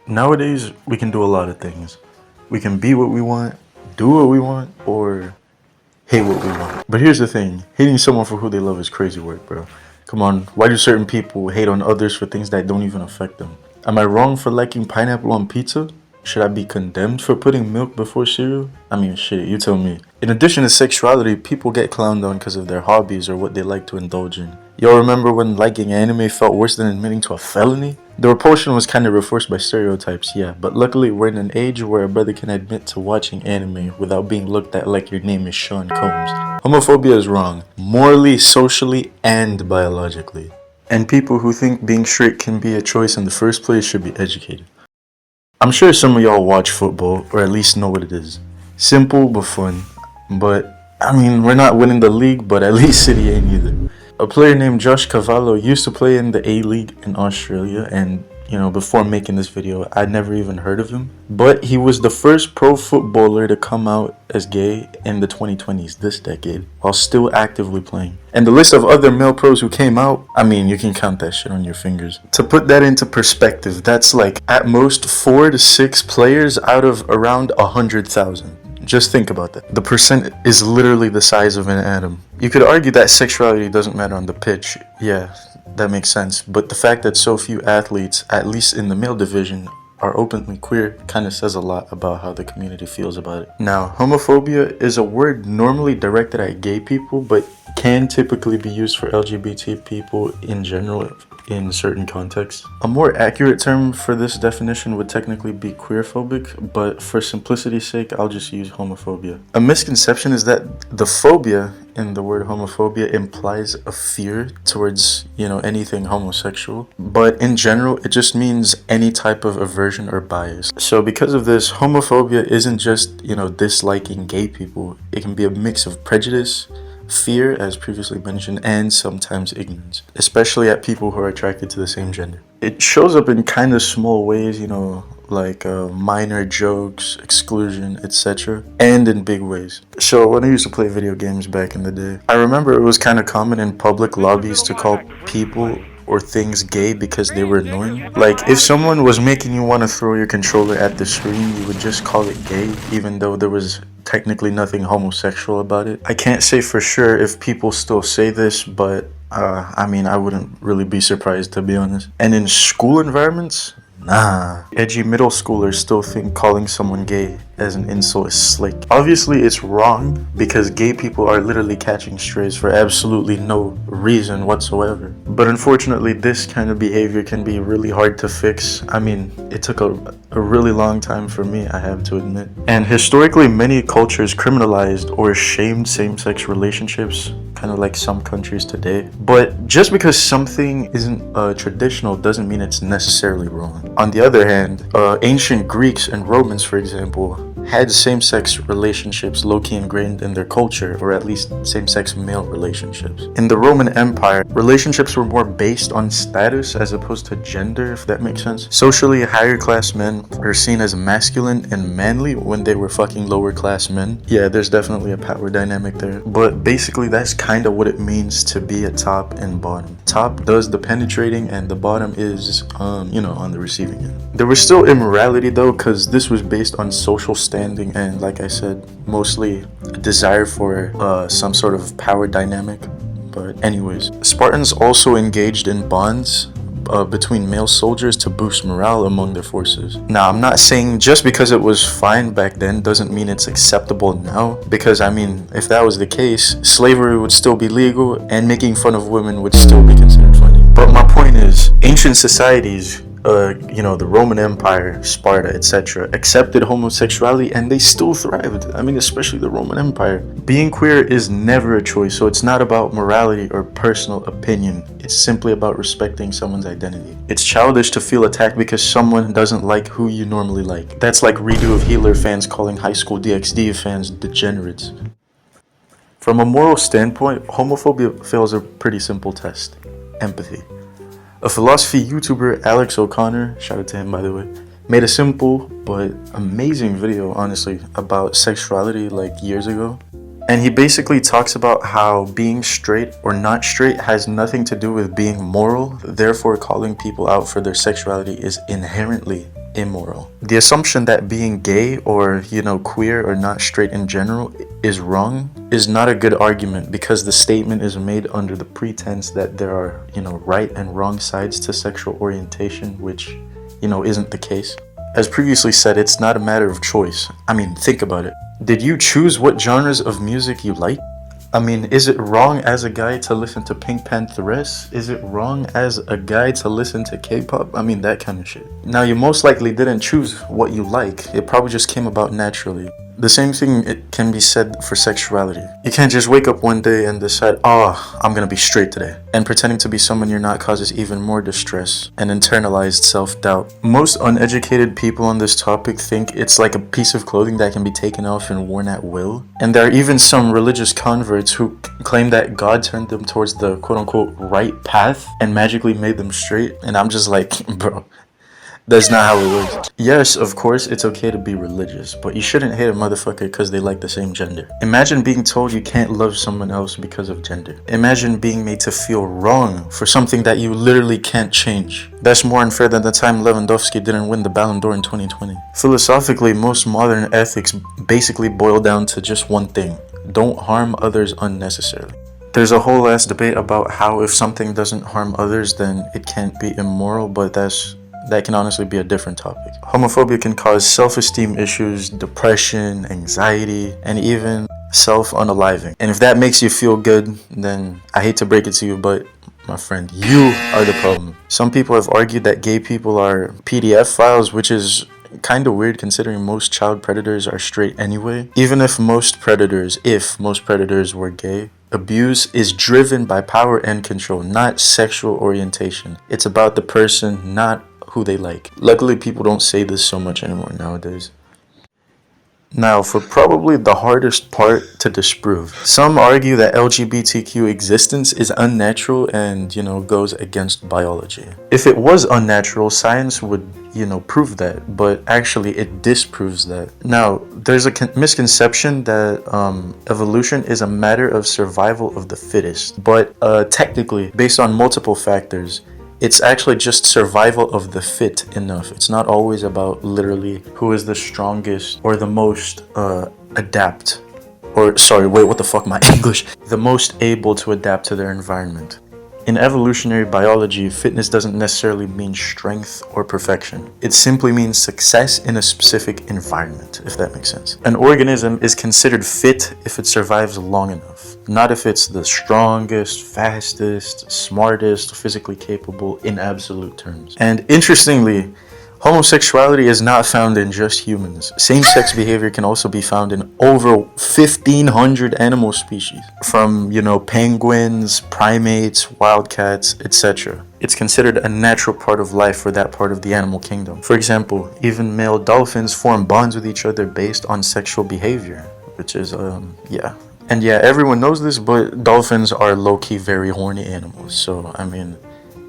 Nowadays, we can do a lot of things. We can be what we want, do what we want, or hate what we want. But here's the thing, hating someone for who they love is crazy work, bro. Come on, why do certain people hate on others for things that don't even affect them? Am I wrong for liking pineapple on pizza? Should I be condemned for putting milk before cereal? I mean, shit, you tell me. In addition to sexuality, people get clowned on because of their hobbies or what they like to indulge in. Y'all remember when liking anime felt worse than admitting to a felony? The repulsion was kind of reinforced by stereotypes, yeah, but luckily we're in an age where a brother can admit to watching anime without being looked at like your name is Sean Combs. Homophobia is wrong, morally, socially, and biologically. And people who think being straight can be a choice in the first place should be educated. I'm sure some of y'all watch football, or at least know what it is. Simple but fun. But, I mean, we're not winning the league, but at least City ain't either. A player named Josh Cavallo used to play in the A-League in Australia, and, before making this video, I'd never even heard of him. But he was the first pro footballer to come out as gay in the 2020s, this decade, while still actively playing. And the list of other male pros who came out, I mean, you can count that shit on your fingers. To put that into perspective, that's like at most 4 to 6 players out of around 100,000. Just think about that. The percent is literally the size of an atom. You could argue that sexuality doesn't matter on the pitch. Yeah, that makes sense. But the fact that so few athletes, at least in the male division, are openly queer kind of says a lot about how the community feels about it. Now, homophobia is a word normally directed at gay people, but can typically be used for LGBT people in general in certain contexts. A more accurate term for this definition would technically be queerphobic, but for simplicity's sake, I'll just use homophobia. A misconception is that the phobia in the word homophobia implies a fear towards, anything homosexual. But in general, it just means any type of aversion or bias. So because of this, homophobia isn't just, disliking gay people. It can be a mix of prejudice, fear, as previously mentioned, and sometimes ignorance, especially at people who are attracted to the same gender. It shows up in kind of small ways, like minor jokes, exclusion, etc., and in big ways. So when I used to play video games back in the day, I remember it was kind of common in public lobbies to call people or things gay because they were annoying. Like, if someone was making you want to throw your controller at the screen, you would just call it gay, even though there was technically nothing homosexual about it. I can't say for sure if people still say this, but I wouldn't really be surprised, to be honest. And in school environments, nah. Edgy middle schoolers still think calling someone gay as an insult is slick. Obviously, it's wrong because gay people are literally catching strays for absolutely no reason whatsoever. But unfortunately, this kind of behavior can be really hard to fix. I mean, it took a really long time for me, I have to admit. And historically, many cultures criminalized or shamed same-sex relationships, kind of like some countries today. But just because something isn't traditional doesn't mean it's necessarily wrong. On the other hand, ancient Greeks and Romans, for example, had same-sex relationships low-key ingrained in their culture, or at least same-sex male relationships. In the Roman Empire, relationships were more based on status as opposed to gender, if that makes sense. Socially, higher-class men are seen as masculine and manly when they were fucking lower-class men. Yeah, there's definitely a power dynamic there. But basically, that's kind of what it means to be a top and bottom. Top does the penetrating and the bottom is, on the receiving end. There was still immorality though, because this was based on social standing and, like I said, mostly a desire for some sort of power dynamic. But anyways, Spartans also engaged in bonds between male soldiers to boost morale among their forces. Now, I'm not saying just because it was fine back then doesn't mean it's acceptable now, because if that was the case, slavery would still be legal and making fun of women would still be considered funny. But my point is, ancient societies, the Roman Empire, Sparta, etc., accepted homosexuality and they still thrived. Especially the Roman Empire. Being queer is never a choice, so it's not about morality or personal opinion. It's simply about respecting someone's identity. It's childish to feel attacked because someone doesn't like who you normally like. That's like Redo of Healer fans calling High School DxD fans degenerates. From a moral standpoint, homophobia fails a pretty simple test: empathy. A philosophy YouTuber, Alex O'Connor, shout out to him by the way, made a simple but amazing video, honestly, about sexuality like years ago. And he basically talks about how being straight or not straight has nothing to do with being moral, therefore calling people out for their sexuality is inherently immoral. The assumption that being gay or, queer or not straight in general is wrong is not a good argument, because the statement is made under the pretense that there are, right and wrong sides to sexual orientation, which, isn't the case. As previously said, it's not a matter of choice. I mean, think about it. Did you choose what genres of music you like? I mean, is it wrong as a guy to listen to Pink Pantheress? Is it wrong as a guy to listen to K-pop? I mean, that kind of shit. Now, you most likely didn't choose what you like. It probably just came about naturally. The same thing it can be said for sexuality. You can't just wake up one day and decide, I'm gonna be straight today. And pretending to be someone you're not causes even more distress and internalized self-doubt. Most uneducated people on this topic think it's like a piece of clothing that can be taken off and worn at will. And there are even some religious converts who claim that God turned them towards the quote-unquote right path and magically made them straight. And I'm just like, bro, that's not how it works. Yes, of course, it's okay to be religious, but you shouldn't hate a motherfucker because they like the same gender. Imagine being told you can't love someone else because of gender. Imagine being made to feel wrong for something that you literally can't change. That's more unfair than the time Lewandowski didn't win the Ballon d'Or in 2020. Philosophically, most modern ethics basically boil down to just one thing: don't harm others unnecessarily. There's a whole ass debate about how if something doesn't harm others, then it can't be immoral, but that can honestly be a different topic. Homophobia can cause self-esteem issues, depression, anxiety, and even self-unaliving. And if that makes you feel good, then I hate to break it to you, but my friend, you are the problem. Some people have argued that gay people are PDF files, which is kind of weird considering most child predators are straight anyway. Even if most predators were gay, abuse is driven by power and control, not sexual orientation. It's about the person, not who they like. Luckily, people don't say this so much anymore nowadays. Now, for probably the hardest part to disprove. Some argue that LGBTQ existence is unnatural and, goes against biology. If it was unnatural, science would, prove that, but actually it disproves that. Now, there's a misconception that evolution is a matter of survival of the fittest, but technically, based on multiple factors, it's actually just survival of the fit enough. It's not always about literally who is the strongest or the most the most able to adapt to their environment. In evolutionary biology, fitness doesn't necessarily mean strength or perfection. It simply means success in a specific environment, if that makes sense. An organism is considered fit if it survives long enough, not if it's the strongest, fastest, smartest, physically capable in absolute terms. And interestingly, homosexuality is not found in just humans. Same-sex behavior can also be found in over 1,500 animal species, from, penguins, primates, wildcats, etc. It's considered a natural part of life for that part of the animal kingdom. For example, even male dolphins form bonds with each other based on sexual behavior, which is, And everyone knows this, but dolphins are low-key very horny animals, so,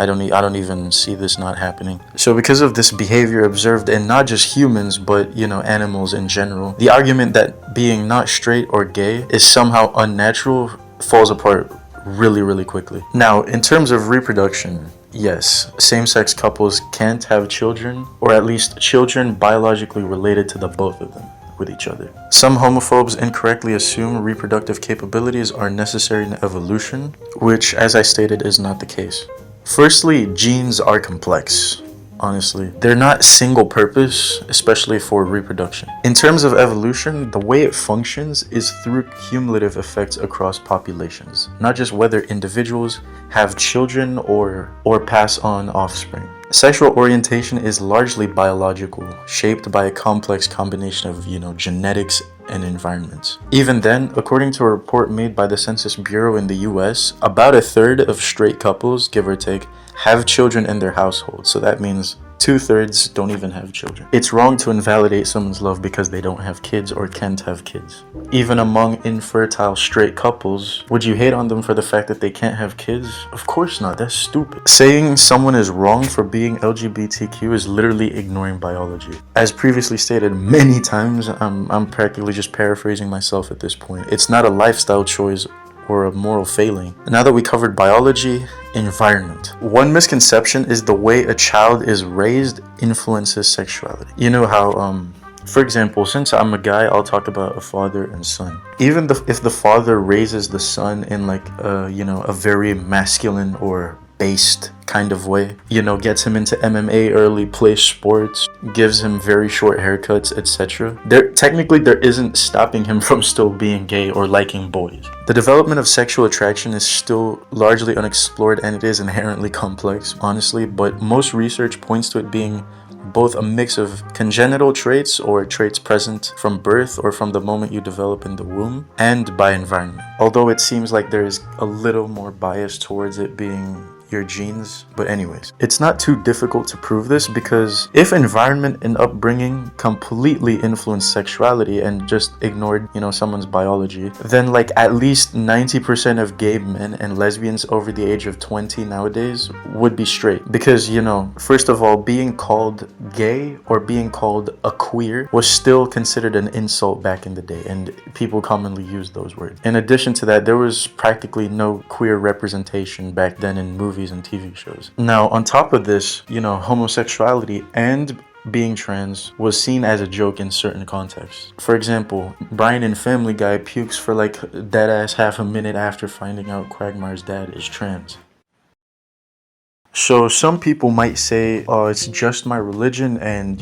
I don't even see this not happening. So because of this behavior observed in not just humans, but, animals in general, the argument that being not straight or gay is somehow unnatural falls apart really, really quickly. Now, in terms of reproduction, yes, same-sex couples can't have children, or at least children biologically related to the both of them with each other. Some homophobes incorrectly assume reproductive capabilities are necessary in evolution, which, as I stated, is not the case. Firstly, genes are complex, honestly. They're not single purpose, especially for reproduction. In terms of evolution, the way it functions is through cumulative effects across populations, not just whether individuals have children or pass on offspring. Sexual orientation is largely biological, shaped by a complex combination of, genetics and environments. Even then, according to a report made by the Census Bureau in the US, about a third of straight couples, give or take, have children in their household. So that means 2/3 don't even have children. It's wrong to invalidate someone's love because they don't have kids or can't have kids. Even among infertile straight couples, would you hate on them for the fact that they can't have kids? Of course not, that's stupid. Saying someone is wrong for being LGBTQ is literally ignoring biology. As previously stated many times, I'm practically just paraphrasing myself at this point. It's not a lifestyle choice or a moral failing. Now that we covered biology, environment. One misconception is the way a child is raised influences sexuality. You know how, for example, since I'm a guy, I'll talk about a father and son. Even if the father raises the son in like a very masculine or based kind of way, gets him into MMA early, plays sports, gives him very short haircuts, etc. There isn't stopping him from still being gay or liking boys. The development of sexual attraction is still largely unexplored, and it is inherently complex, honestly, but most research points to it being both a mix of congenital traits or traits present from birth or from the moment you develop in the womb, and by environment. Although it seems like there is a little more bias towards it being your genes. But anyways, it's not too difficult to prove this, because if environment and upbringing completely influenced sexuality and just ignored, someone's biology, then like at least 90% of gay men and lesbians over the age of 20 nowadays would be straight. Because, first of all, being called gay or being called a queer was still considered an insult back in the day, and people commonly used those words. In addition to that, there was practically no queer representation back then in movies and TV shows. Now, on top of this, homosexuality and being trans was seen as a joke in certain contexts. For example, Brian in Family Guy pukes for like dead ass half a minute after finding out Quagmire's dad is trans. So some people might say, oh, it's just my religion, and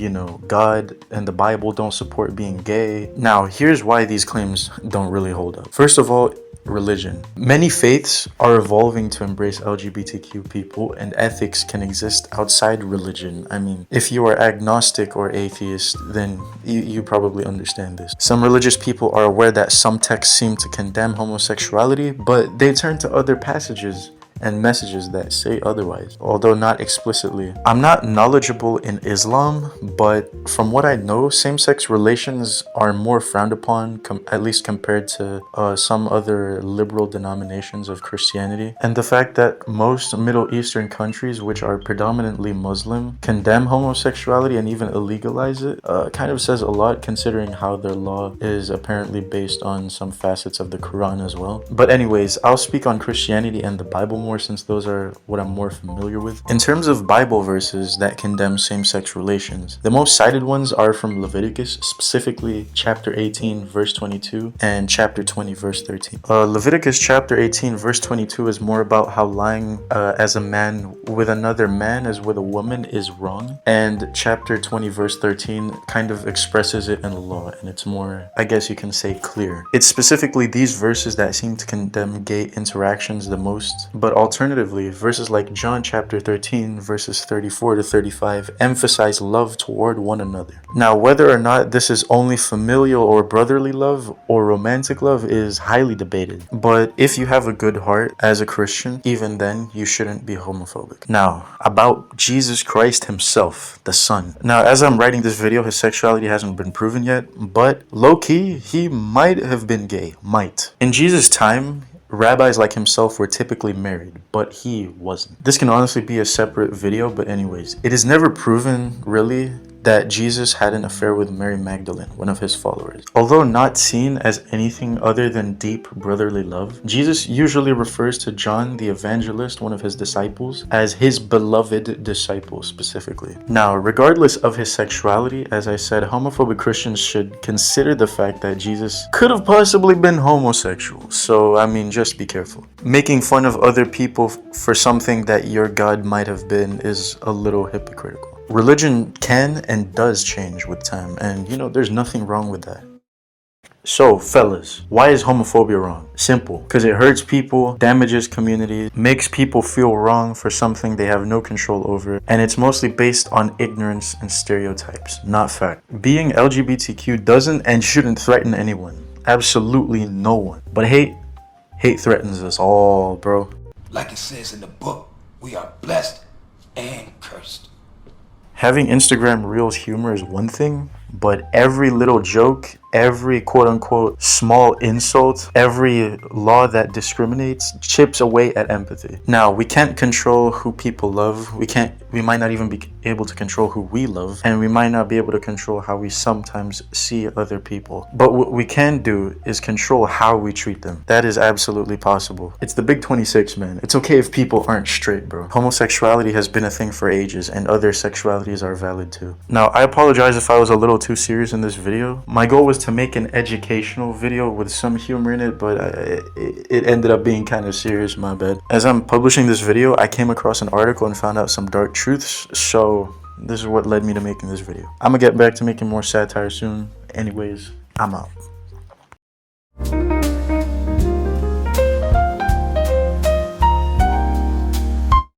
God and the Bible don't support being gay. Now, here's why these claims don't really hold up. First of all, religion. Many faiths are evolving to embrace LGBTQ people, and ethics can exist outside religion. I mean, if you are agnostic or atheist, then you probably understand this. Some religious people are aware that some texts seem to condemn homosexuality, but they turn to other passages and messages that say otherwise, although not explicitly. I'm not knowledgeable in Islam, but from what I know, same-sex relations are more frowned upon, at least compared to some other liberal denominations of Christianity. And the fact that most Middle Eastern countries, which are predominantly Muslim, condemn homosexuality and even illegalize it, kind of says a lot, considering how their law is apparently based on some facets of the Quran as well. But anyways, I'll speak on Christianity and the Bible more, since those are what I'm more familiar with. In terms of Bible verses that condemn same-sex relations, the most cited ones are from Leviticus, specifically chapter 18 verse 22 and chapter 20 verse 13. Leviticus chapter 18 verse 22 is more about how lying as a man with another man as with a woman is wrong, and chapter 20 verse 13 kind of expresses it in the law, and it's more, I guess you can say, clear. It's specifically these verses that seem to condemn gay interactions the most, but alternatively, verses like John chapter 13 verses 34 to 35 emphasize love toward one another. Now, whether or not this is only familial or brotherly love or romantic love is highly debated, but if you have a good heart as a Christian, even then you shouldn't be homophobic. Now, about Jesus Christ himself, the Son. Now, as I'm writing this video, his sexuality hasn't been proven yet, but low-key, he might have been gay. Might. In Jesus' time, rabbis like himself were typically married, but he wasn't. This can honestly be a separate video, but anyways, it is never proven, really, that Jesus had an affair with Mary Magdalene, one of his followers. Although not seen as anything other than deep brotherly love, Jesus usually refers to John the Evangelist, one of his disciples, as his beloved disciple specifically. Now, regardless of his sexuality, as I said, homophobic Christians should consider the fact that Jesus could have possibly been homosexual. So, I mean, just be careful. Making fun of other people for something that your God might have been is a little hypocritical. Religion can and does change with time, and there's nothing wrong with that. So, fellas, why is homophobia wrong? Simple. Because it hurts people, damages communities, makes people feel wrong for something they have no control over, and it's mostly based on ignorance and stereotypes, not fact. Being LGBTQ doesn't and shouldn't threaten anyone. Absolutely no one. But hate threatens us all, bro. Like it says in the book, we are blessed and cursed. Having Instagram Reels humor is one thing, But every little joke, every quote unquote small insult, every law that discriminates chips away at empathy. Now, we can't control who people love. We might not even be able to control who we love, and we might not be able to control how we sometimes see other people. But what we can do is control how we treat them. That is absolutely possible. It's the big 26, man. It's okay if people aren't straight, bro. Homosexuality has been a thing for ages, and other sexualities are valid too. Now, I apologize if I was a little too serious in this video. My goal was to make an educational video with some humor in it, but it ended up being kind of serious, my bad. As I'm publishing this video, I came across an article and found out some dark truths, so this is what led me to making this video. I'm gonna get back to making more satire soon. Anyways, I'm out.